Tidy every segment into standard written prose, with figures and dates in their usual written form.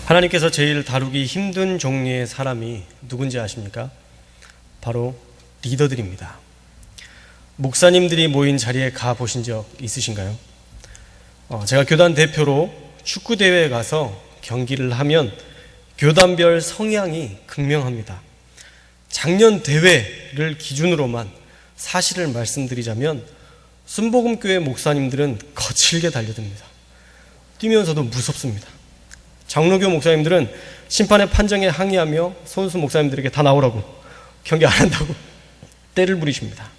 하나님께서 제일 다루기 힘든 종류의 사람이 누군지 아십니까? 바로 리더들입니다. 목사님들이 모인 자리에 가보신 적 있으신가요? 제가 교단 대표로 축구대회에 가서 경기를 하면 교단별 성향이 극명합니다. 작년 대회를 기준으로만 사실을 말씀드리자면 순복음교회 목사님들은 거칠게 달려듭니다. 뛰면서도 무섭습니다. 장로교 목사님들은 심판의 판정에 항의하며 선수 목사님들에게 다 나오라고, 경기 안 한다고 때를 부리십니다.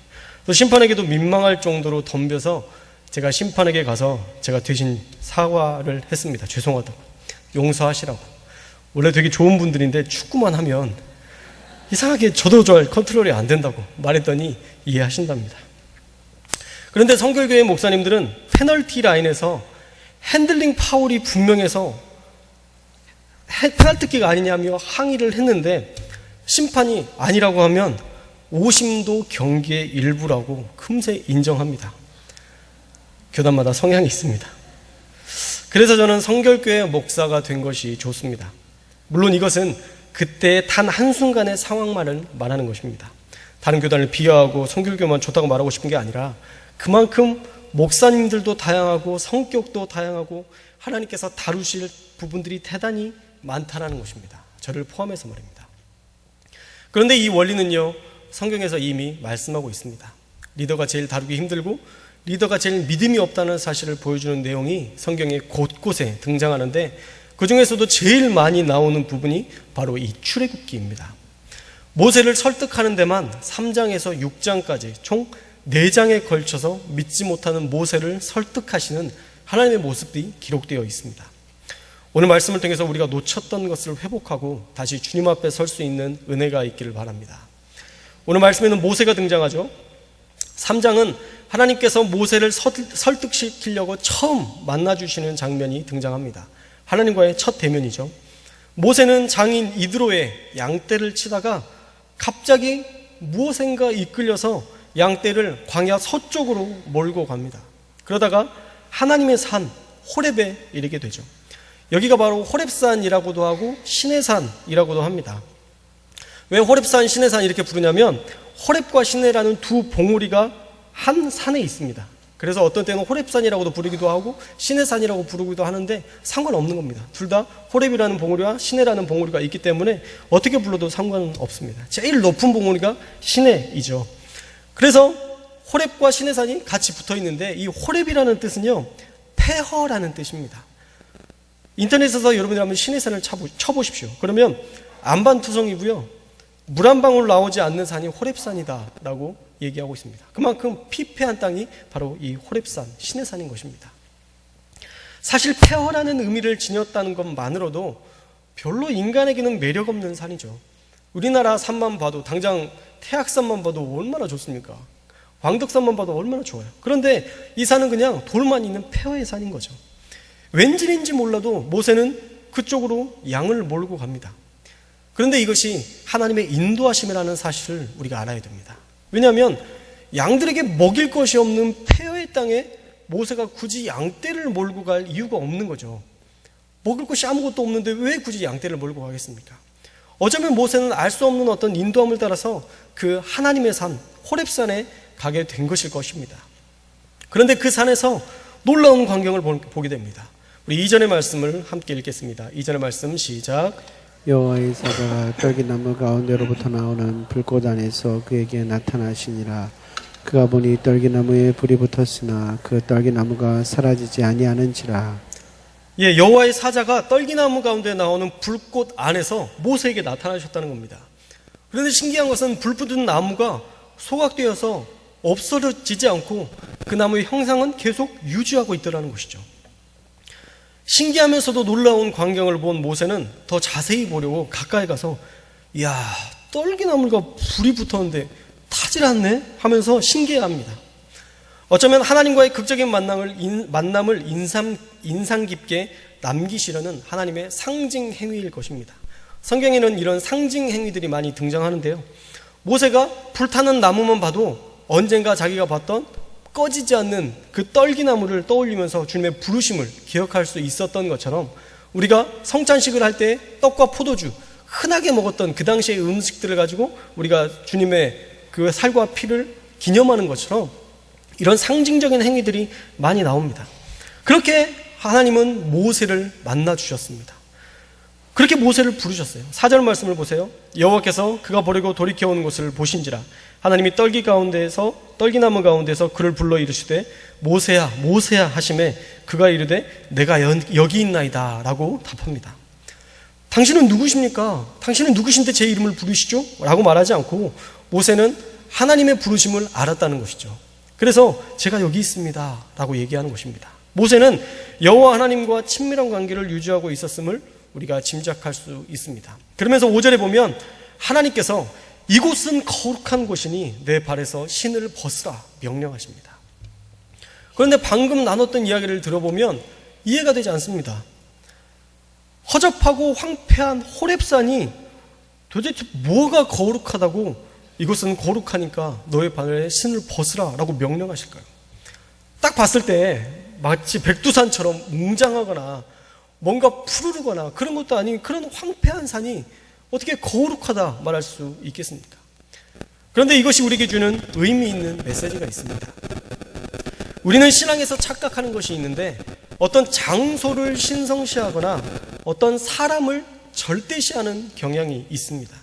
또 심판에게도 민망할 정도로 덤벼서 제가 심판에게 가서 제가 대신 사과를 했습니다. 죄송하다고, 용서하시라고. 원래 되게 좋은 분들인데 축구만 하면 이상하게 저도 잘 컨트롤이 안 된다고 말했더니 이해하신답니다. 그런데 성결교회 목사님들은 페널티 라인에서 핸들링 파울이 분명해서 페널티킥가 아니냐며 항의를 했는데 심판이 아니라고 하면 오심도 경기의 일부라고 금세 인정합니다. 교단마다 성향이 있습니다. 그래서 저는 성결교회 목사가 된 것이 좋습니다. 물론 이것은 그때의 단 한순간의 상황만을 말하는 것입니다. 다른 교단을 비하하고 성결교만 좋다고 말하고 싶은 게 아니라 그만큼 목사님들도 다양하고 성격도 다양하고 하나님께서 다루실 부분들이 대단히 많다라는 것입니다. 저를 포함해서 말입니다. 그런데 이 원리는요, 성경에서 이미 말씀하고 있습니다. 리더가 제일 다루기 힘들고 리더가 제일 믿음이 없다는 사실을 보여주는 내용이 성경에 곳곳에 등장하는데 그 중에서도 제일 많이 나오는 부분이 바로 이 출애굽기입니다. 모세를 설득하는 데만 3장에서 6장까지 총 4장에 걸쳐서 믿지 못하는 모세를 설득하시는 하나님의 모습이 기록되어 있습니다. 오늘 말씀을 통해서 우리가 놓쳤던 것을 회복하고 다시 주님 앞에 설 수 있는 은혜가 있기를 바랍니다. 오늘 말씀에는 모세가 등장하죠. 3장은 하나님께서 모세를 설득시키려고 처음 만나주시는 장면이 등장합니다. 하나님과의 첫 대면이죠. 모세는 장인 이드로의 양떼를 치다가 갑자기 무엇인가 이끌려서 양떼를 광야 서쪽으로 몰고 갑니다. 그러다가 하나님의 산 호렙에 이르게 되죠. 여기가 바로 호렙산이라고도 하고 시내산이라고도 합니다. 왜 호렙산, 시내산 이렇게 부르냐면 호렙과 시내라는 두 봉우리가 한 산에 있습니다. 그래서 어떤 때는 호렙산이라고도 부르기도 하고 시내산이라고 부르기도 하는데 상관없는 겁니다. 둘 다 호렙이라는 봉우리와 시내라는 봉우리가 있기 때문에 어떻게 불러도 상관은 없습니다. 제일 높은 봉우리가 시내이죠. 그래서 호렙과 시내산이 같이 붙어 있는데 이 호렙이라는 뜻은요, 폐허라는 뜻입니다. 인터넷에서 여러분이 한번 시내산을 쳐보십시오. 그러면 안반투성이고요, 물 한 방울 나오지 않는 산이 호렙산이다 라고 얘기하고 있습니다. 그만큼 피폐한 땅이 바로 이 호렙산, 시내산인 것입니다. 사실 폐허라는 의미를 지녔다는 것만으로도 별로 인간에게는 매력 없는 산이죠. 우리나라 산만 봐도, 당장 태악산만 봐도 얼마나 좋습니까? 광덕산만 봐도 얼마나 좋아요. 그런데 이 산은 그냥 돌만 있는 폐허의 산인 거죠. 왠지인지 몰라도 모세는 그쪽으로 양을 몰고 갑니다. 그런데 이것이 하나님의 인도하심이라는 사실을 우리가 알아야 됩니다. 왜냐하면 양들에게 먹일 것이 없는 폐허의 땅에 모세가 굳이 양떼를 몰고 갈 이유가 없는 거죠. 먹을 것이 아무것도 없는데 왜 굳이 양떼를 몰고 가겠습니까? 어쩌면 모세는 알 수 없는 어떤 인도함을 따라서 그 하나님의 산, 호렙산에 가게 된 것일 것입니다. 그런데 그 산에서 놀라운 광경을 보게 됩니다. 우리 2절의 말씀을 함께 읽겠습니다. 2절의 말씀 시작. 여호와의 사자가 떨기나무 가운데로부터 나오는 불꽃 안에서 그에게 나타나시니라. 그가 보니 떨기나무에 불이 붙었으나 그 떨기나무가 사라지지 아니하는지라. 예, 여호와의 사자가 떨기나무 가운데 나오는 불꽃 안에서 모세에게 나타나셨다는 겁니다. 그런데 신기한 것은 불 붙은 나무가 소각되어서 없어지지 않고 그 나무의 형상은 계속 유지하고 있더라는 것이죠. 신기하면서도 놀라운 광경을 본 모세는 더 자세히 보려고 가까이 가서 이야, 떨기나무가 불이 붙었는데 타질 않네? 하면서 신기해합니다. 어쩌면 하나님과의 극적인 만남을 인상 깊게 남기시려는 하나님의 상징 행위일 것입니다. 성경에는 이런 상징 행위들이 많이 등장하는데요, 모세가 불타는 나무만 봐도 언젠가 자기가 봤던 꺼지지 않는 그 떨기나무를 떠올리면서 주님의 부르심을 기억할 수 있었던 것처럼 우리가 성찬식을 할 때 떡과 포도주, 흔하게 먹었던 그 당시의 음식들을 가지고 우리가 주님의 그 살과 피를 기념하는 것처럼 이런 상징적인 행위들이 많이 나옵니다. 그렇게 하나님은 모세를 만나 주셨습니다. 그렇게 모세를 부르셨어요. 4절 말씀을 보세요. 여호와께서 그가 버리고 돌이켜오는 곳을 보신지라 하나님이 떨기나무 가운데서 그를 불러 이르시되 모세야 모세야 하시매 그가 이르되 내가 여기 있나이다 라고 답합니다. 당신은 누구십니까? 당신은 누구신데 제 이름을 부르시죠? 라고 말하지 않고 모세는 하나님의 부르심을 알았다는 것이죠. 그래서 제가 여기 있습니다 라고 얘기하는 것입니다. 모세는 여호와 하나님과 친밀한 관계를 유지하고 있었음을 우리가 짐작할 수 있습니다. 그러면서 5절에 보면 하나님께서 이곳은 거룩한 곳이니 내 발에서 신을 벗으라 명령하십니다. 그런데 방금 나눴던 이야기를 들어보면 이해가 되지 않습니다. 허접하고 황폐한 호렙산이 도대체 뭐가 거룩하다고 이곳은 거룩하니까 너의 발에 신을 벗으라 라고 명령하실까요? 딱 봤을 때 마치 백두산처럼 웅장하거나 뭔가 푸르르거나 그런 것도 아닌 그런 황폐한 산이 어떻게 거룩하다 말할 수 있겠습니까? 그런데 이것이 우리에게 주는 의미 있는 메시지가 있습니다. 우리는 신앙에서 착각하는 것이 있는데 어떤 장소를 신성시하거나 어떤 사람을 절대시하는 경향이 있습니다.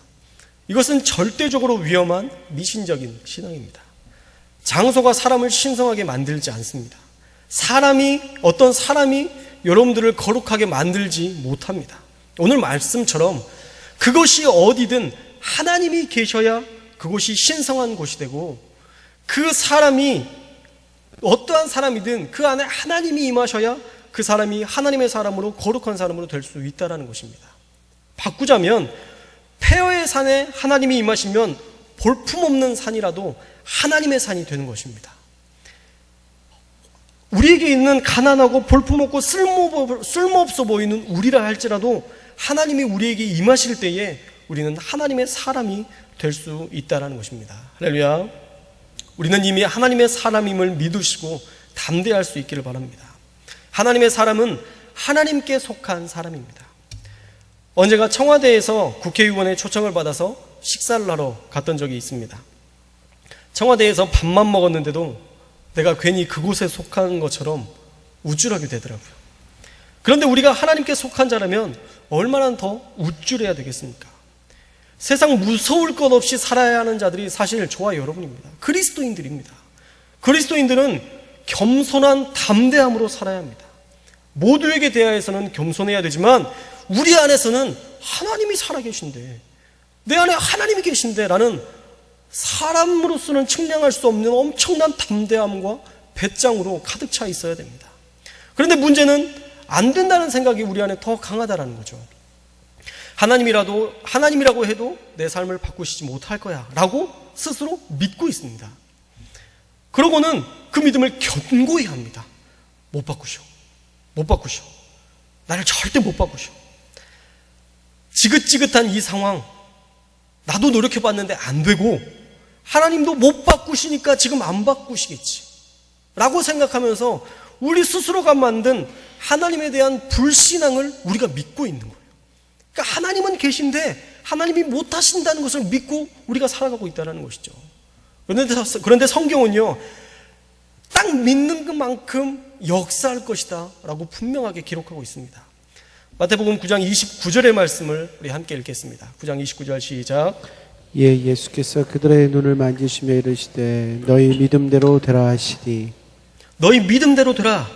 이것은 절대적으로 위험한 미신적인 신앙입니다. 장소가 사람을 신성하게 만들지 않습니다. 어떤 사람이 여러분들을 거룩하게 만들지 못합니다. 오늘 말씀처럼 그것이 어디든 하나님이 계셔야 그곳이 신성한 곳이 되고 그 사람이 어떠한 사람이든 그 안에 하나님이 임하셔야 그 사람이 하나님의 사람으로 거룩한 사람으로 될 수 있다는 것입니다. 바꾸자면 폐허의 산에 하나님이 임하시면 볼품없는 산이라도 하나님의 산이 되는 것입니다. 우리에게 있는 가난하고 볼품없고 쓸모없어 보이는 우리라 할지라도 하나님이 우리에게 임하실 때에 우리는 하나님의 사람이 될 수 있다는 것입니다. 할렐루야. 우리는 이미 하나님의 사람임을 믿으시고 담대할 수 있기를 바랍니다. 하나님의 사람은 하나님께 속한 사람입니다. 언제가 청와대에서 국회의원의 초청을 받아서 식사를 하러 갔던 적이 있습니다. 청와대에서 밥만 먹었는데도 내가 괜히 그곳에 속한 것처럼 우쭐하게 되더라고요. 그런데 우리가 하나님께 속한 자라면 얼마나 더 우쭐해야 되겠습니까? 세상 무서울 것 없이 살아야 하는 자들이 사실 저와 여러분입니다. 그리스도인들입니다. 그리스도인들은 겸손한 담대함으로 살아야 합니다. 모두에게 대하여서는 겸손해야 되지만 우리 안에서는 하나님이 살아계신데, 내 안에 하나님이 계신데 라는 사람으로서는 측량할 수 없는 엄청난 담대함과 배짱으로 가득 차 있어야 됩니다. 그런데 문제는 안 된다는 생각이 우리 안에 더 강하다는 거죠. 하나님이라고 해도 내 삶을 바꾸시지 못할 거야 라고 스스로 믿고 있습니다. 그러고는 그 믿음을 견고히 합니다. 못 바꾸셔. 나를 절대 못 바꾸셔. 지긋지긋한 이 상황, 나도 노력해봤는데 안 되고 하나님도 못 바꾸시니까 지금 안 바꾸시겠지 라고 생각하면서 우리 스스로가 만든 하나님에 대한 불신앙을 우리가 믿고 있는 거예요. 그러니까 하나님은 계신데 하나님이 못하신다는 것을 믿고 우리가 살아가고 있다는 것이죠. 그런데 성경은요, 딱 믿는 것만큼 역사할 것이다 라고 분명하게 기록하고 있습니다. 마태복음 9장 29절의 말씀을 우리 함께 읽겠습니다. 9장 29절 시작. 예수께서 그들의 눈을 만지시며 이르시되 너희 믿음대로 되라 하시니. 너희 믿음대로 되라.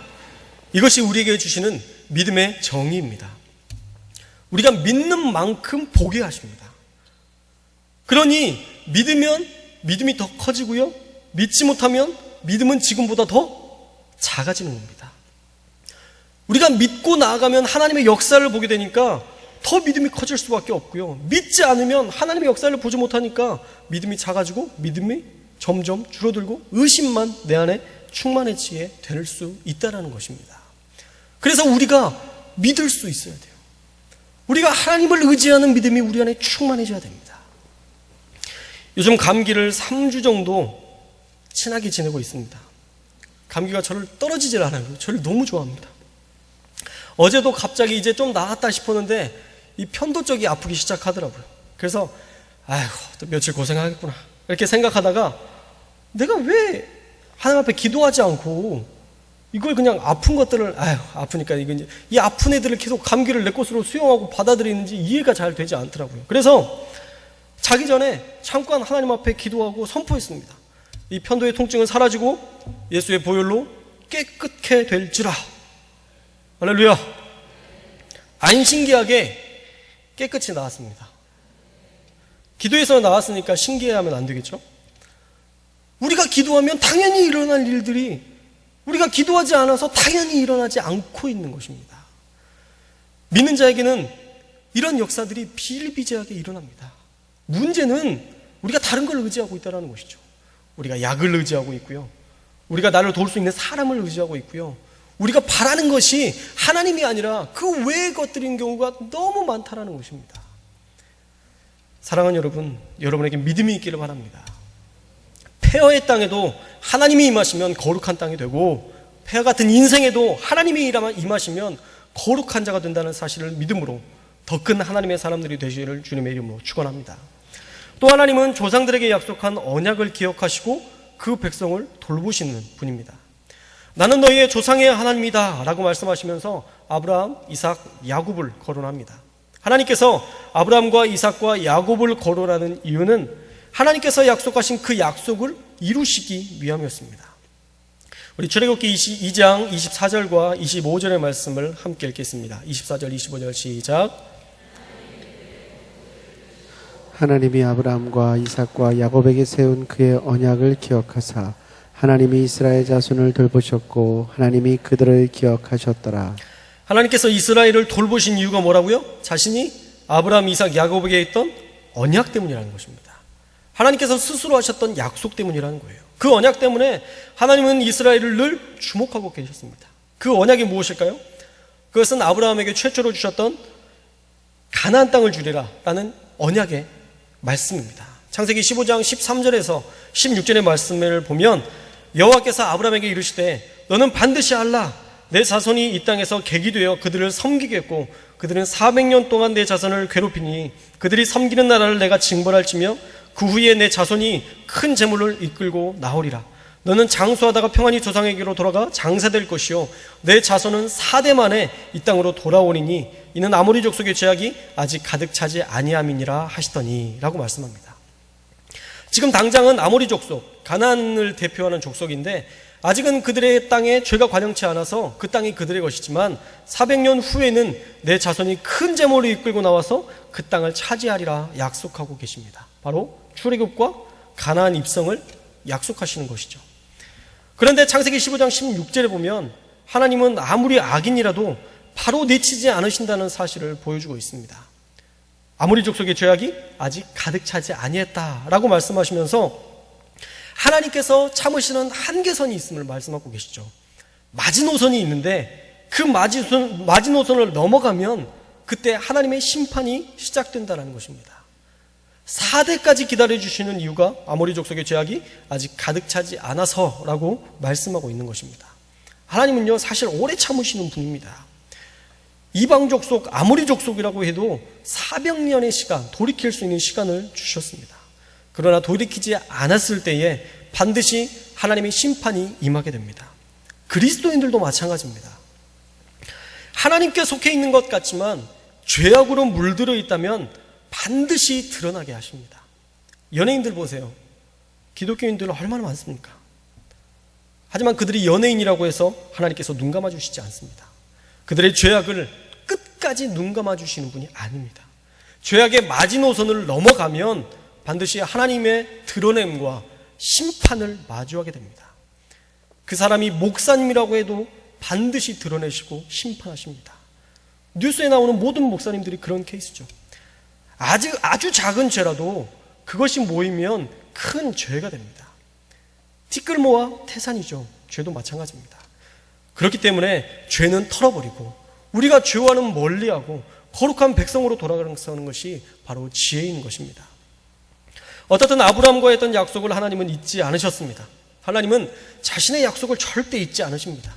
이것이 우리에게 주시는 믿음의 정의입니다. 우리가 믿는 만큼 보게 하십니다. 그러니 믿으면 믿음이 더 커지고요, 믿지 못하면 믿음은 지금보다 더 작아지는 겁니다. 우리가 믿고 나아가면 하나님의 역사를 보게 되니까 더 믿음이 커질 수밖에 없고요, 믿지 않으면 하나님의 역사를 보지 못하니까 믿음이 작아지고 믿음이 점점 줄어들고 의심만 내 안에 충만해지게 될 수 있다는 것입니다. 그래서 우리가 믿을 수 있어야 돼요. 우리가 하나님을 의지하는 믿음이 우리 안에 충만해져야 됩니다. 요즘 감기를 3주 정도 친하게 지내고 있습니다. 감기가 저를 떨어지질 않아요. 저를 너무 좋아합니다. 어제도 갑자기 이제 좀 나았다 싶었는데 이 편도 쪽이 아프기 시작하더라고요. 그래서 아이고 또 며칠 고생하겠구나 이렇게 생각하다가 내가 왜 하나님 앞에 기도하지 않고 이걸 그냥 아픈 것들을 아프니까 이거 이제 이 아픈 애들을 계속 감기를 내 것으로 수용하고 받아들이는지 이해가 잘 되지 않더라고요. 그래서 자기 전에 잠깐 하나님 앞에 기도하고 선포했습니다. 이 편도의 통증은 사라지고 예수의 보혈로 깨끗게 될지라. 할렐루야. 안신기하게 깨끗이 나왔습니다. 기도에서 나왔으니까 신기해하면 안 되겠죠? 우리가 기도하면 당연히 일어날 일들이 우리가 기도하지 않아서 당연히 일어나지 않고 있는 것입니다. 믿는 자에게는 이런 역사들이 비일비재하게 일어납니다. 문제는 우리가 다른 걸 의지하고 있다는 것이죠. 우리가 약을 의지하고 있고요. 우리가 나를 도울 수 있는 사람을 의지하고 있고요. 우리가 바라는 것이 하나님이 아니라 그 외의 것들인 경우가 너무 많다는 것입니다. 사랑하는 여러분, 여러분에게 믿음이 있기를 바랍니다. 폐허의 땅에도 하나님이 임하시면 거룩한 땅이 되고 폐허 같은 인생에도 하나님이 임하시면 거룩한 자가 된다는 사실을 믿음으로 더 큰 하나님의 사람들이 되시기를 주님의 이름으로 축원합니다. 또 하나님은 조상들에게 약속한 언약을 기억하시고 그 백성을 돌보시는 분입니다. 나는 너희의 조상의 하나님이다 라고 말씀하시면서 아브라함, 이삭, 야곱을 거론합니다. 하나님께서 아브라함과 이삭과 야곱을 거론하는 이유는 하나님께서 약속하신 그 약속을 이루시기 위함이었습니다. 우리 출애굽기 22장 24절과 25절의 말씀을 함께 읽겠습니다. 24절, 25절 시작. 하나님이 아브라함과 이삭과 야곱에게 세운 그의 언약을 기억하사 하나님이 이스라엘 자손을 돌보셨고 하나님이 그들을 기억하셨더라. 하나님께서 이스라엘을 돌보신 이유가 뭐라고요? 자신이 아브라함, 이삭, 야곱에게 했던 언약 때문이라는 것입니다. 하나님께서 스스로 하셨던 약속 때문이라는 거예요. 그 언약 때문에 하나님은 이스라엘을 늘 주목하고 계셨습니다. 그 언약이 무엇일까요? 그것은 아브라함에게 최초로 주셨던 가나안 땅을 주리라 라는 언약의 말씀입니다. 창세기 15장 13절에서 16절의 말씀을 보면 여호와께서 아브라함에게 이르시되 너는 반드시 알라. 내 자손이 이 땅에서 객이 되어 그들을 섬기겠고 그들은 400년 동안 내 자손을 괴롭히니 그들이 섬기는 나라를 내가 징벌할지며 그 후에 내 자손이 큰 재물을 이끌고 나오리라. 너는 장수하다가 평안히 조상에게로 돌아가 장사될 것이요 내 자손은 4대 만에 이 땅으로 돌아오리니 이는 아모리 족속의 죄악이 아직 가득 차지 아니함이니라 하시더니 라고 말씀합니다. 지금 당장은 아모리 족속, 가나안을 대표하는 족속인데 아직은 그들의 땅에 죄가 관영치 않아서 그 땅이 그들의 것이지만 400년 후에는 내 자손이 큰 재물을 이끌고 나와서 그 땅을 차지하리라 약속하고 계십니다. 바로 출애굽과 가나안 입성을 약속하시는 것이죠. 그런데 창세기 15장 16절에 보면 하나님은 아무리 악인이라도 바로 내치지 않으신다는 사실을 보여주고 있습니다. 아모리 족속의 죄악이 아직 가득 차지 아니했다라고 말씀하시면서 하나님께서 참으시는 한계선이 있음을 말씀하고 계시죠. 마지노선이 있는데 그 마지노선을 넘어가면 그때 하나님의 심판이 시작된다는 것입니다. 4대까지 기다려주시는 이유가 아모리 족속의 죄악이 아직 가득 차지 않아서라고 말씀하고 있는 것입니다. 하나님은요 사실 오래 참으시는 분입니다. 이방 족속, 아모리 족속이라고 해도 400년의 시간, 돌이킬 수 있는 시간을 주셨습니다. 그러나 돌이키지 않았을 때에 반드시 하나님의 심판이 임하게 됩니다. 그리스도인들도 마찬가지입니다. 하나님께 속해 있는 것 같지만 죄악으로 물들어 있다면 반드시 드러나게 하십니다. 연예인들 보세요. 기독교인들 얼마나 많습니까? 하지만 그들이 연예인이라고 해서 하나님께서 눈 감아주시지 않습니다. 그들의 죄악을 끝까지 눈 감아주시는 분이 아닙니다. 죄악의 마지노선을 넘어가면 반드시 하나님의 드러냄과 심판을 마주하게 됩니다. 그 사람이 목사님이라고 해도 반드시 드러내시고 심판하십니다. 뉴스에 나오는 모든 목사님들이 그런 케이스죠. 아주 작은 죄라도 그것이 모이면 큰 죄가 됩니다. 티끌모아 태산이죠. 죄도 마찬가지입니다. 그렇기 때문에 죄는 털어버리고 우리가 죄와는 멀리하고 거룩한 백성으로 돌아가는 것이 바로 지혜인 것입니다. 어떻든 아브라함과 했던 약속을 하나님은 잊지 않으셨습니다. 하나님은 자신의 약속을 절대 잊지 않으십니다.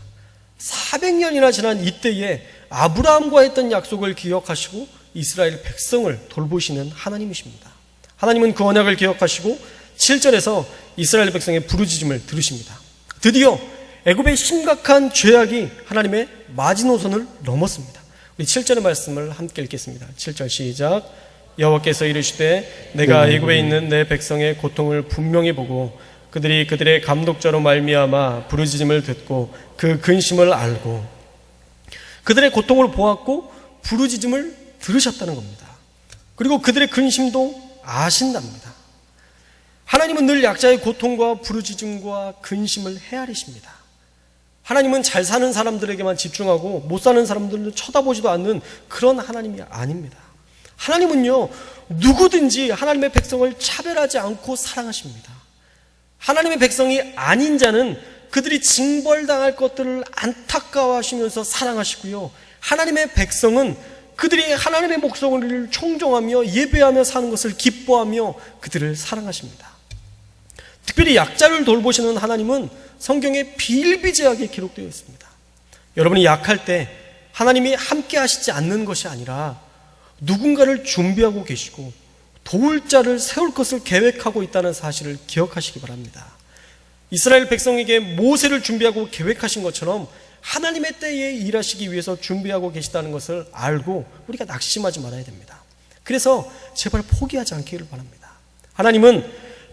400년이나 지난 이때에 아브라함과 했던 약속을 기억하시고 이스라엘 백성을 돌보시는 하나님이십니다. 하나님은 그 언약을 기억하시고 7절에서 이스라엘 백성의 부르짖음을 들으십니다. 드디어 애굽의 심각한 죄악이 하나님의 마지노선을 넘었습니다. 우리 7절의 말씀을 함께 읽겠습니다. 7절 시작. 여호와께서 이르시되 내가 애굽에 있는 내 백성의 고통을 분명히 보고 그들이 그들의 감독자로 말미암아 부르짖음을 듣고 그 근심을 알고 그들의 고통을 보았고 부르짖음을 들으셨다는 겁니다. 그리고 그들의 근심도 아신답니다. 하나님은 늘 약자의 고통과 부르짖음과 근심을 헤아리십니다. 하나님은 잘 사는 사람들에게만 집중하고 못 사는 사람들은 쳐다보지도 않는 그런 하나님이 아닙니다. 하나님은요, 누구든지 하나님의 백성을 차별하지 않고 사랑하십니다. 하나님의 백성이 아닌 자는 그들이 징벌당할 것들을 안타까워하시면서 사랑하시고요, 하나님의 백성은 그들이 하나님의 목소리를 청종하며 예배하며 사는 것을 기뻐하며 그들을 사랑하십니다. 특별히 약자를 돌보시는 하나님은 성경에 비일비재하게 기록되어 있습니다. 여러분이 약할 때 하나님이 함께 하시지 않는 것이 아니라 누군가를 준비하고 계시고 도울 자를 세울 것을 계획하고 있다는 사실을 기억하시기 바랍니다. 이스라엘 백성에게 모세를 준비하고 계획하신 것처럼 하나님의 때에 일하시기 위해서 준비하고 계시다는 것을 알고 우리가 낙심하지 말아야 됩니다. 그래서 제발 포기하지 않기를 바랍니다. 하나님은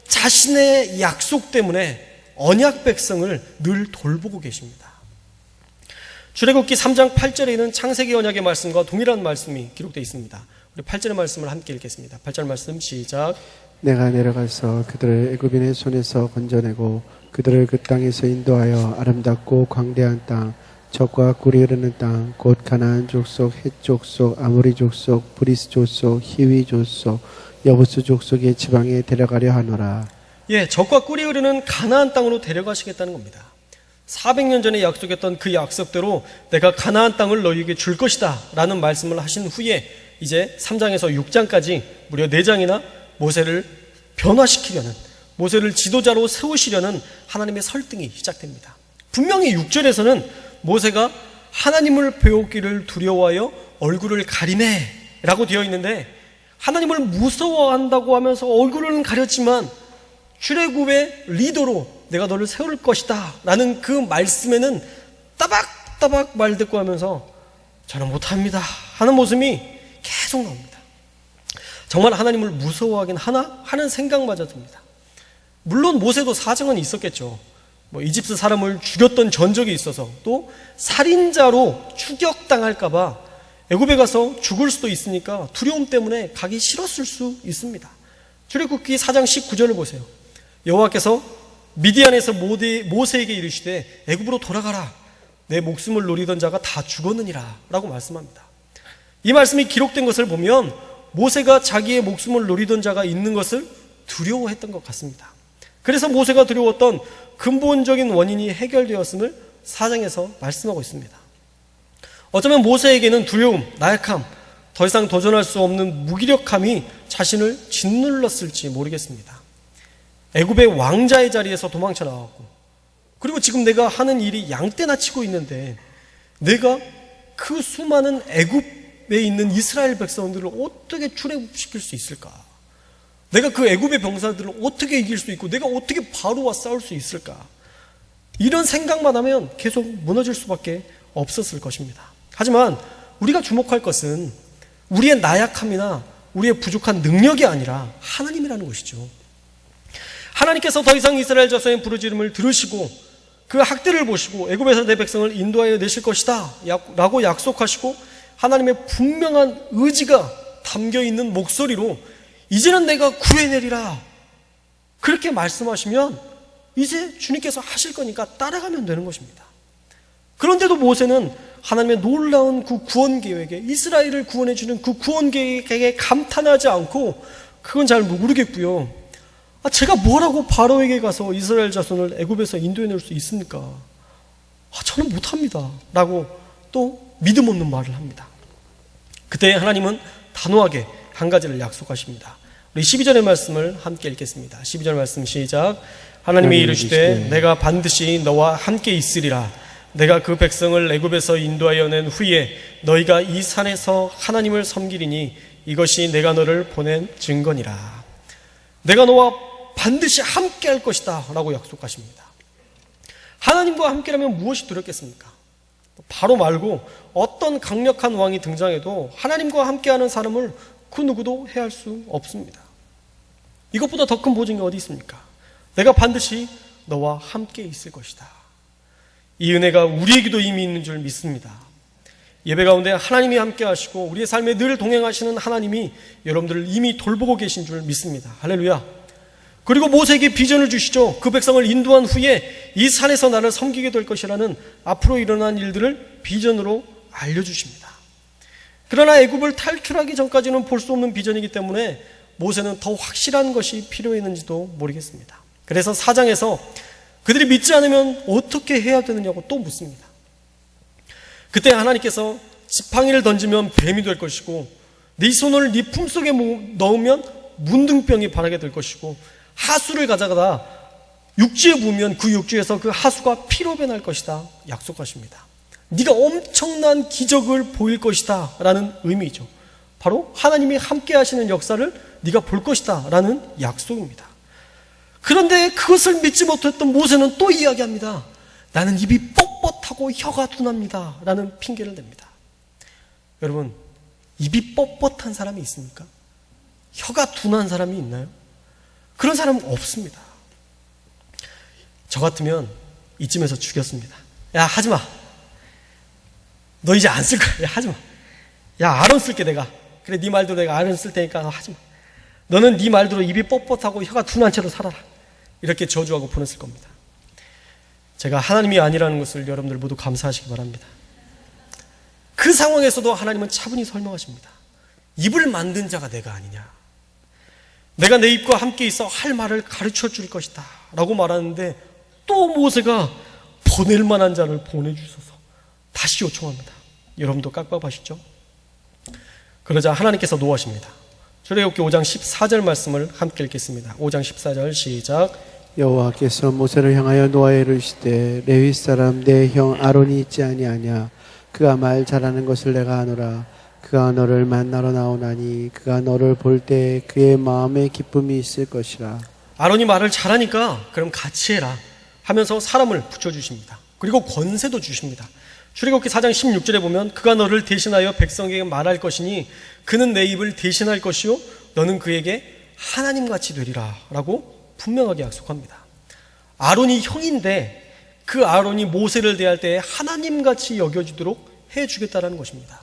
자신의 약속 때문에 언약 백성을 늘 돌보고 계십니다. 출애굽기 3장 8절에 있는 창세기 언약의 말씀과 동일한 말씀이 기록되어 있습니다. 우리 8절의 말씀을 함께 읽겠습니다. 8절 말씀 시작. 내가 내려가서 그들을 애굽인의 손에서 건져내고 그들을 그 땅에서 인도하여 아름답고 광대한 땅, 젖과 꿀이 흐르는 땅, 곧 가나안 족속, 헷 족속, 아모리 족속, 브리스 족속, 히위 족속, 여부스 족속의 지방에 데려가려 하노라. 예, 젖과 꿀이 흐르는 가나안 땅으로 데려가시겠다는 겁니다. 400년 전에 약속했던 그 약속대로 내가 가나안 땅을 너희에게 줄 것이다 라는 말씀을 하신 후에 이제 3장에서 6장까지 무려 4장이나 모세를 변화시키려는, 모세를 지도자로 세우시려는 하나님의 설득이 시작됩니다. 분명히 6절에서는 모세가 하나님을 배우기를 두려워하여 얼굴을 가리네 라고 되어 있는데, 하나님을 무서워한다고 하면서 얼굴은 가렸지만 출애굽의 리더로 내가 너를 세울 것이다 라는 그 말씀에는 따박따박 말대꾸 하면서 저는 못합니다 하는 모습이 계속 나옵니다. 정말 하나님을 무서워하긴 하나? 하는 생각마저 듭니다. 물론 모세도 사정은 있었겠죠. 이집트 사람을 죽였던 전적이 있어서, 또 살인자로 추격당할까봐 애굽에 가서 죽을 수도 있으니까 두려움 때문에 가기 싫었을 수 있습니다. 출애굽기 4장 19절을 보세요. 여호와께서 미디안에서 모세에게 이르시되 애굽으로 돌아가라. 내 목숨을 노리던 자가 다 죽었느니라 라고 말씀합니다. 이 말씀이 기록된 것을 보면 모세가 자기의 목숨을 노리던 자가 있는 것을 두려워했던 것 같습니다. 그래서 모세가 두려웠던 근본적인 원인이 해결되었음을 4장에서 말씀하고 있습니다. 어쩌면 모세에게는 두려움, 나약함, 더 이상 도전할 수 없는 무기력함이 자신을 짓눌렀을지 모르겠습니다. 애굽의 왕자의 자리에서 도망쳐 나왔고, 그리고 지금 내가 하는 일이 양떼나 치고 있는데 내가 그 수많은 애굽에 있는 이스라엘 백성들을 어떻게 출애굽시킬 수 있을까? 내가 그 애굽의 병사들을 어떻게 이길 수 있고 내가 어떻게 바로와 싸울 수 있을까? 이런 생각만 하면 계속 무너질 수밖에 없었을 것입니다. 하지만 우리가 주목할 것은 우리의 나약함이나 우리의 부족한 능력이 아니라 하나님이라는 것이죠. 하나님께서 더 이상 이스라엘 자손의 부르짖음을 들으시고 그 학대를 보시고 애굽에서 내 백성을 인도하여 내실 것이다 라고 약속하시고 하나님의 분명한 의지가 담겨있는 목소리로 이제는 내가 구해내리라 그렇게 말씀하시면 이제 주님께서 하실 거니까 따라가면 되는 것입니다. 그런데도 모세는 하나님의 놀라운 그 구원 계획에, 이스라엘을 구원해 주는 그 구원 계획에 감탄하지 않고 그건 잘 모르겠고요. 제가 뭐라고 바로에게 가서 이스라엘 자손을 애굽에서 인도해낼 수 있습니까? 저는 못합니다 라고 또 믿음 없는 말을 합니다. 그때 하나님은 단호하게 한 가지를 약속하십니다. 우리 12절의 말씀을 함께 읽겠습니다. 12절 말씀 시작. 하나님이 이르시되 내가 반드시 너와 함께 있으리라. 내가 그 백성을 애굽에서 인도하여 낸 후에 너희가 이 산에서 하나님을 섬기리니 이것이 내가 너를 보낸 증거니라. 내가 너와 반드시 함께 할 것이다 라고 약속하십니다. 하나님과 함께라면 무엇이 두렵겠습니까? 바로 말고 어떤 강력한 왕이 등장해도 하나님과 함께하는 사람을 그 누구도 해할 수 없습니다. 이것보다 더 큰 보증이 어디 있습니까? 내가 반드시 너와 함께 있을 것이다. 이 은혜가 우리에게도 이미 있는 줄 믿습니다. 예배 가운데 하나님이 함께 하시고 우리의 삶에 늘 동행하시는 하나님이 여러분들을 이미 돌보고 계신 줄 믿습니다. 할렐루야. 그리고 모세에게 비전을 주시죠. 그 백성을 인도한 후에 이 산에서 나를 섬기게 될 것이라는 앞으로 일어난 일들을 비전으로 알려주십니다. 그러나 애굽을 탈출하기 전까지는 볼 수 없는 비전이기 때문에 모세는 더 확실한 것이 필요했는지도 모르겠습니다. 그래서 4장에서 그들이 믿지 않으면 어떻게 해야 되느냐고 또 묻습니다. 그때 하나님께서 지팡이를 던지면 뱀이 될 것이고 네 손을 네 품속에 넣으면 문둥병이 발하게 될 것이고 하수를 가져가다 육지에 부으면 그 육지에서 그 하수가 피로 변할 것이다 약속하십니다. 네가 엄청난 기적을 보일 것이다 라는 의미죠. 바로 하나님이 함께 하시는 역사를 네가 볼 것이다 라는 약속입니다. 그런데 그것을 믿지 못했던 모세는 또 이야기합니다. 나는 입이 뻣뻣하고 혀가 둔합니다 라는 핑계를 댑니다. 여러분, 입이 뻣뻣한 사람이 있습니까? 혀가 둔한 사람이 있나요? 그런 사람은 없습니다. 저 같으면 이쯤에서 죽였습니다. 야, 하지마. 너 이제 안 쓸 거야. 야, 하지마. 야, 아론 쓸게 내가. 그래, 네 말대로 내가 아론 쓸 테니까 하지마. 너는 네 말대로 입이 뻣뻣하고 혀가 둔한 채로 살아라. 이렇게 저주하고 보냈을 겁니다. 제가 하나님이 아니라는 것을 여러분들 모두 감사하시기 바랍니다. 그 상황에서도 하나님은 차분히 설명하십니다. 입을 만든 자가 내가 아니냐. 내가 내 입과 함께 있어 할 말을 가르쳐 줄 것이다 라고 말하는데 또 모세가 보낼 만한 자를 보내주소서 다시 요청합니다. 여러분도 깍박하시죠? 그러자 하나님께서 노하십니다. 출애굽기 5장 14절 말씀을 함께 읽겠습니다. 5장 14절 시작. 여호와께서 모세를 향하여 노하여 이르시되 레위 사람 내 형 아론이 있지 아니하냐. 그가 말 잘하는 것을 내가 아노라. 그가 너를 만나러 나오나니 그가 너를 볼 때 그의 마음에 기쁨이 있을 것이라. 아론이 말을 잘하니까 그럼 같이 해라 하면서 사람을 붙여주십니다. 그리고 권세도 주십니다. 출애굽기 4장 16절에 보면 그가 너를 대신하여 백성에게 말할 것이니 그는 내 입을 대신할 것이요 너는 그에게 하나님같이 되리라 라고 분명하게 약속합니다. 아론이 형인데 그 아론이 모세를 대할 때 하나님같이 여겨지도록 해주겠다라는 것입니다.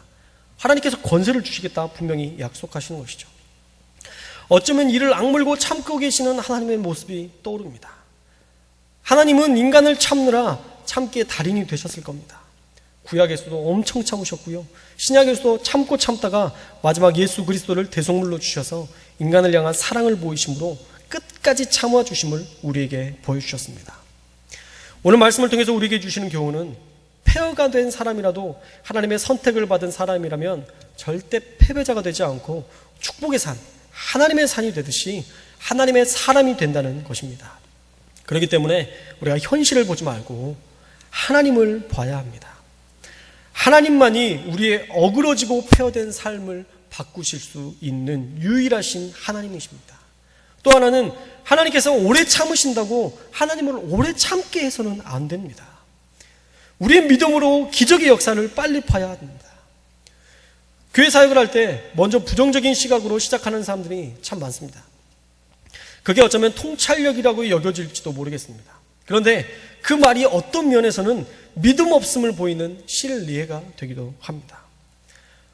하나님께서 권세를 주시겠다 분명히 약속하시는 것이죠. 어쩌면 이를 악물고 참고 계시는 하나님의 모습이 떠오릅니다. 하나님은 인간을 참느라 참기에 달인이 되셨을 겁니다. 구약에서도 엄청 참으셨고요. 신약에서도 참고 참다가 마지막 예수 그리스도를 대속물로 주셔서 인간을 향한 사랑을 보이심으로 끝까지 참아 주심을 우리에게 보여주셨습니다. 오늘 말씀을 통해서 우리에게 주시는 교훈은 폐허가 된 사람이라도 하나님의 선택을 받은 사람이라면 절대 패배자가 되지 않고 축복의 산, 하나님의 산이 되듯이 하나님의 사람이 된다는 것입니다. 그렇기 때문에 우리가 현실을 보지 말고 하나님을 봐야 합니다. 하나님만이 우리의 어그러지고 폐허된 삶을 바꾸실 수 있는 유일하신 하나님이십니다. 또 하나는 하나님께서 오래 참으신다고 하나님을 오래 참게 해서는 안 됩니다. 우리의 믿음으로 기적의 역사를 빨리 봐야 합니다. 교회 사역을 할 때 먼저 부정적인 시각으로 시작하는 사람들이 참 많습니다. 그게 어쩌면 통찰력이라고 여겨질지도 모르겠습니다. 그런데 그 말이 어떤 면에서는 믿음 없음을 보이는 실리해가 되기도 합니다.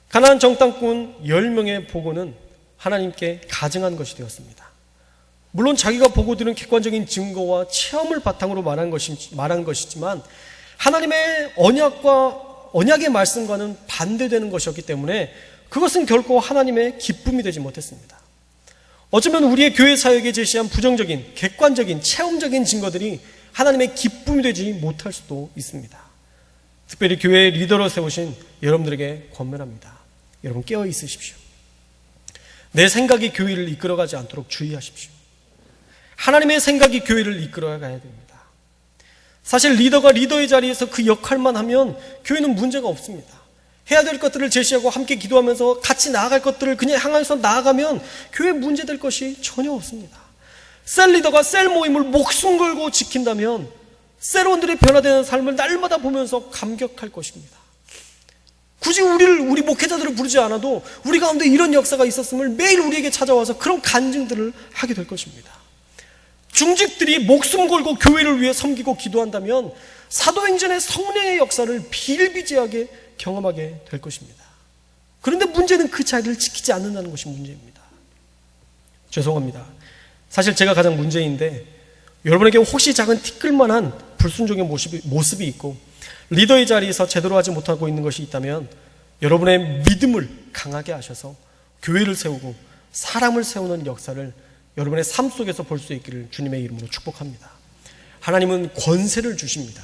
가나안 정탐꾼 10명의 보고는 하나님께 가증한 것이 되었습니다. 물론 자기가 보고 들은 객관적인 증거와 체험을 바탕으로 말한 것이지만 하나님의 언약의 말씀과는 반대되는 것이었기 때문에 그것은 결코 하나님의 기쁨이 되지 못했습니다. 어쩌면 우리의 교회 사역에 제시한 부정적인, 객관적인, 체험적인 증거들이 하나님의 기쁨이 되지 못할 수도 있습니다. 특별히 교회의 리더로 세우신 여러분들에게 권면합니다. 여러분 깨어 있으십시오. 내 생각이 교회를 이끌어가지 않도록 주의하십시오. 하나님의 생각이 교회를 이끌어가야 됩니다. 사실 리더가 리더의 자리에서 그 역할만 하면 교회는 문제가 없습니다. 해야 될 것들을 제시하고 함께 기도하면서 같이 나아갈 것들을 그냥 향해서 나아가면 교회에 문제될 것이 전혀 없습니다. 셀 리더가 셀 모임을 목숨 걸고 지킨다면 셀원들의 변화되는 삶을 날마다 보면서 감격할 것입니다. 굳이 우리 목회자들을 부르지 않아도 우리 가운데 이런 역사가 있었음을 매일 우리에게 찾아와서 그런 간증들을 하게 될 것입니다. 중직들이 목숨 걸고 교회를 위해 섬기고 기도한다면 사도행전의 성령의 역사를 비일비재하게 경험하게 될 것입니다. 그런데 문제는 그 자리를 지키지 않는다는 것이 문제입니다. 죄송합니다. 사실 제가 가장 문제인데 여러분에게 혹시 작은 티끌만한 불순종의 모습이 있고 리더의 자리에서 제대로 하지 못하고 있는 것이 있다면 여러분의 믿음을 강하게 하셔서 교회를 세우고 사람을 세우는 역사를 여러분의 삶 속에서 볼 수 있기를 주님의 이름으로 축복합니다. 하나님은 권세를 주십니다.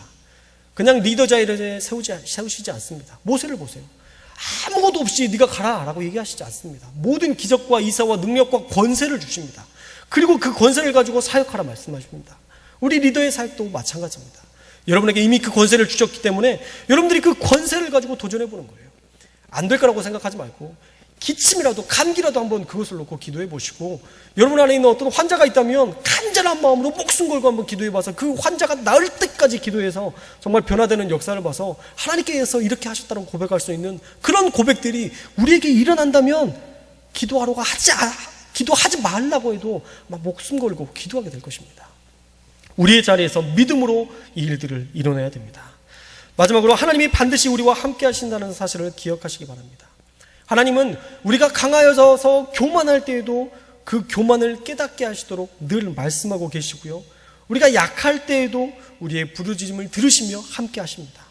그냥 리더 자리에 세우시지 않습니다. 모세를 보세요. 아무것도 없이 네가 가라 라고 얘기하시지 않습니다. 모든 기적과 이사와 능력과 권세를 주십니다. 그리고 그 권세를 가지고 사역하라 말씀하십니다. 우리 리더의 사역도 마찬가지입니다. 여러분에게 이미 그 권세를 주셨기 때문에 여러분들이 그 권세를 가지고 도전해 보는 거예요. 안 될 거라고 생각하지 말고 기침이라도 감기라도 한번 그것을 놓고 기도해 보시고, 여러분 안에 있는 어떤 환자가 있다면 간절한 마음으로 목숨 걸고 한번 기도해 봐서 그 환자가 나을 때까지 기도해서 정말 변화되는 역사를 봐서 하나님께서 이렇게 하셨다고 고백할 수 있는 그런 고백들이 우리에게 일어난다면 기도하지 말라고 해도 막 목숨 걸고 기도하게 될 것입니다. 우리의 자리에서 믿음으로 이 일들을 이뤄내야 됩니다. 마지막으로 하나님이 반드시 우리와 함께 하신다는 사실을 기억하시기 바랍니다. 하나님은 우리가 강하여져서 교만할 때에도 그 교만을 깨닫게 하시도록 늘 말씀하고 계시고요, 우리가 약할 때에도 우리의 부르짖음을 들으시며 함께 하십니다.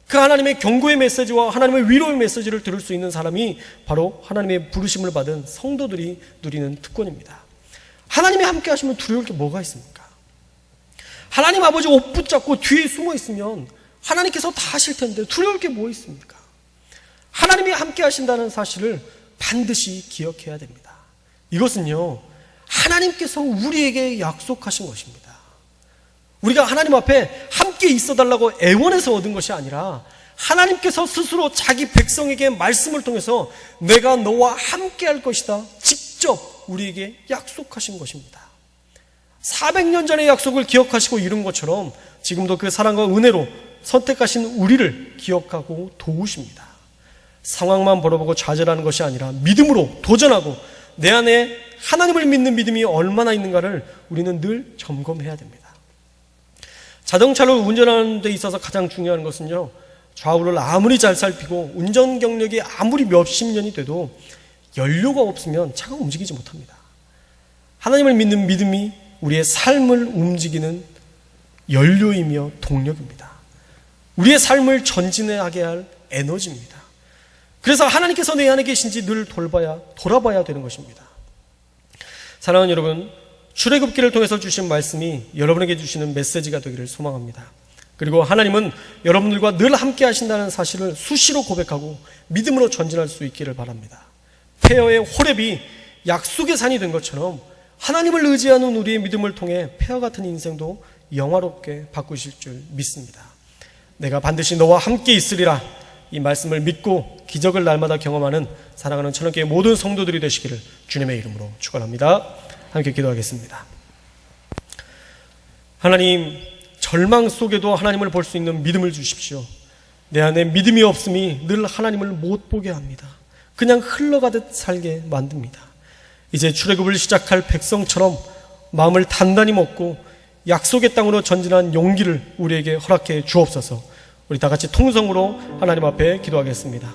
그 하나님의 경고의 메시지와 하나님의 위로의 메시지를 들을 수 있는 사람이 바로 하나님의 부르심을 받은 성도들이 누리는 특권입니다. 하나님이 함께 하시면 두려울 게 뭐가 있습니까? 하나님 아버지 옷 붙잡고 뒤에 숨어 있으면 하나님께서 다 하실 텐데 두려울 게 뭐 있습니까? 하나님이 함께 하신다는 사실을 반드시 기억해야 됩니다. 이것은요, 하나님께서 우리에게 약속하신 것입니다. 우리가 하나님 앞에 함께 있어달라고 애원해서 얻은 것이 아니라 하나님께서 스스로 자기 백성에게 말씀을 통해서 내가 너와 함께 할 것이다 직접 우리에게 약속하신 것입니다. 400년 전의 약속을 기억하시고 이룬 것처럼 지금도 그 사랑과 은혜로 선택하신 우리를 기억하고 도우십니다. 상황만 바라보고 좌절하는 것이 아니라 믿음으로 도전하고 내 안에 하나님을 믿는 믿음이 얼마나 있는가를 우리는 늘 점검해야 됩니다. 자동차를 운전하는 데 있어서 가장 중요한 것은요, 좌우를 아무리 잘 살피고 운전 경력이 아무리 몇십 년이 돼도 연료가 없으면 차가 움직이지 못합니다. 하나님을 믿는 믿음이 우리의 삶을 움직이는 연료이며 동력입니다. 우리의 삶을 전진하게 할 에너지입니다. 그래서 하나님께서 내 안에 계신지 늘 돌아봐야 되는 것입니다. 사랑하는 여러분, 출애굽기를 통해서 주신 말씀이 여러분에게 주시는 메시지가 되기를 소망합니다. 그리고 하나님은 여러분들과 늘 함께 하신다는 사실을 수시로 고백하고 믿음으로 전진할 수 있기를 바랍니다. 페어의 호렙이 약속의 산이 된 것처럼 하나님을 의지하는 우리의 믿음을 통해 페어 같은 인생도 영화롭게 바꾸실 줄 믿습니다. 내가 반드시 너와 함께 있으리라, 이 말씀을 믿고 기적을 날마다 경험하는 사랑하는 천연교회 모든 성도들이 되시기를 주님의 이름으로 축원합니다. 함께 기도하겠습니다. 하나님, 절망 속에도 하나님을 볼 수 있는 믿음을 주십시오. 내 안에 믿음이 없음이 늘 하나님을 못 보게 합니다. 그냥 흘러가듯 살게 만듭니다. 이제 출애굽을 시작할 백성처럼 마음을 단단히 먹고 약속의 땅으로 전진한 용기를 우리에게 허락해 주옵소서. 우리 다 같이 통성으로 하나님 앞에 기도하겠습니다.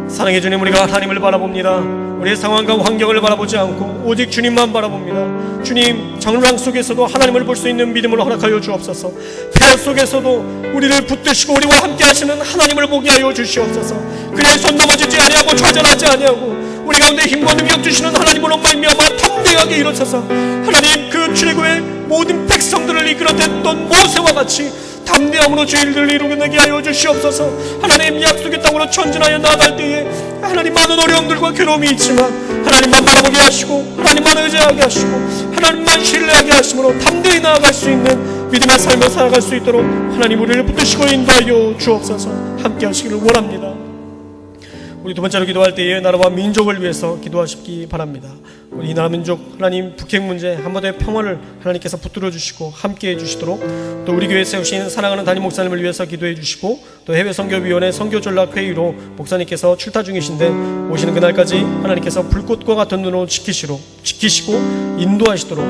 사랑해 주님, 우리가 하나님을 바라봅니다. 우리의 상황과 환경을 바라보지 않고 오직 주님만 바라봅니다. 주님, 정랑 속에서도 하나님을 볼 수 있는 믿음을 허락하여 주옵소서. 폐허 속에서도 우리를 붙드시고 우리와 함께 하시는 하나님을 보게 하여 주시옵소서. 그의 손 넘어지지 아니하고 좌절하지 아니하고 우리 가운데 힘과 능력 주시는 하나님으로 말미암아 담대하게 일어서서 하나님, 그 출애굽의 모든 백성들을 이끌어냈던 모세와 같이 담대함으로 죄일들을 이루게 하여 주시옵소서. 하나님, 약속의 땅으로 전진하여 나아갈 때에 하나님, 많은 어려움들과 괴로움이 있지만 하나님만 바라보게 하시고 하나님만 의지하게 하시고 하나님만 신뢰하게 하심으로 담대히 나아갈 수 있는 믿음의 삶을 살아갈 수 있도록 하나님 우리를 붙드시고 인도하여 주옵소서. 함께 하시기를 원합니다. 우리 두 번째로 기도할 때에 나라와 민족을 위해서 기도하시기 바랍니다. 우리 이 나라 민족 하나님 북핵 문제 한반도의 평화를 하나님께서 붙들어 주시고 함께 해주시도록, 또 우리 교회에 세우신 사랑하는 담임 목사님을 위해서 기도해 주시고, 또 해외 선교위원회 선교 전략 회의로 목사님께서 출타 중이신데 오시는 그날까지 하나님께서 불꽃과 같은 눈으로 지키시고 인도하시도록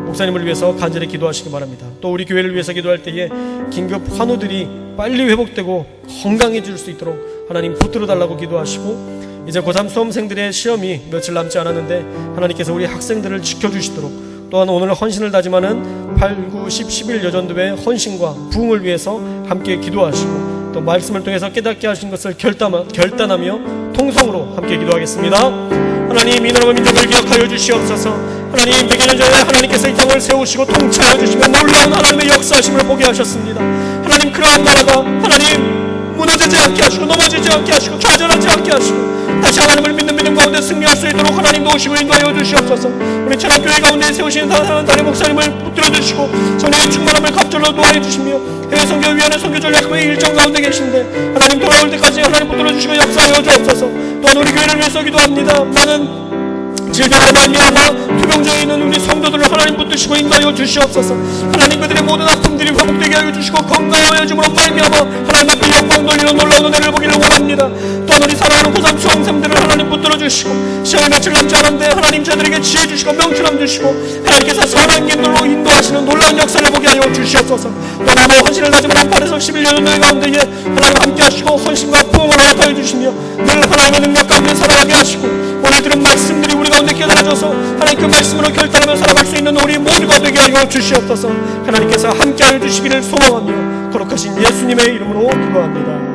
목사님을 위해서 간절히 기도하시기 바랍니다. 또 우리 교회를 위해서 기도할 때에 긴급 환우들이 빨리 회복되고 건강해질 수 있도록 하나님 붙들어 달라고 기도하시고, 이제 고3 수험생들의 시험이 며칠 남지 않았는데 하나님께서 우리 학생들을 지켜주시도록, 또한 오늘 헌신을 다짐하는 8, 9, 10, 11 여전도의 헌신과 부흥을 위해서 함께 기도하시고, 또 말씀을 통해서 깨닫게 하신 것을 결단하며 통성으로 함께 기도하겠습니다. 하나님, 이 나라와 민족을 기억하여 주시옵소서. 하나님, 100여 년 전에 하나님께서 이 땅을 세우시고 통치하여 주시며 놀라운 하나님의 역사하심을 보게 하셨습니다. 하나님, 그러한 나라가 하나님 무너지지 않게 하시고 넘어지지 않게 하시고 좌절하지 않게 하시고 다시 하나님을 믿는 믿음 가운데 승리할 수 있도록 하나님 도우시고 인도하여 주시옵소서. 우리 천안교회 가운데 세우시는 사랑하는 담임 목사님을 붙들어 주시고 성령의 충만함을 갑절로 도와해 주시며, 해외 선교위원회 선교전략회 일정 가운데 계신데 하나님 돌아올 때까지 하나님 붙들어 주시고 역사하여 주옵소서. 또한 우리 교회를 위해서 기도합니다. 많은 질병으로 말미암아 투병장에 있는 우리 성도들을 하나님 붙드시고 인도하여 주시옵소서. 하나님, 그들의 모든 아픔들이 회복되게 하여 주시고 건강하여짐으로 말미암아 하나님 앞에 영광 돌리는 놀라운 은혜를 보기를 원합니다. 또한 우리 사랑하는 고3 수험생들을 하나님 붙들어 주시고 시험이 며칠 남지 않았는데 하나님 저들에게 지혜 주시고 명철함 주시고 하나님께서 선한 길로 인도하시는 놀라운 역사를 보게 하여 주시옵소서. 또한 오늘 헌신을 다짐하는 8에서 11년 너희 가운데에 하나님 함께 하시고 헌신과 부흥을 허락하여 주시며 늘 하나님의 능력 가운데 살아가게 하시고, 오늘 들은 말씀들이 우리 가운데 깨달아져서 하나님 그 말씀으로 결단하며 살아갈 수 있는 우리 모두가 되게 하여 주시옵소서. 하나님께서 함께하여 주시기를 소망하며 거룩하신 예수님의 이름으로 기도합니다.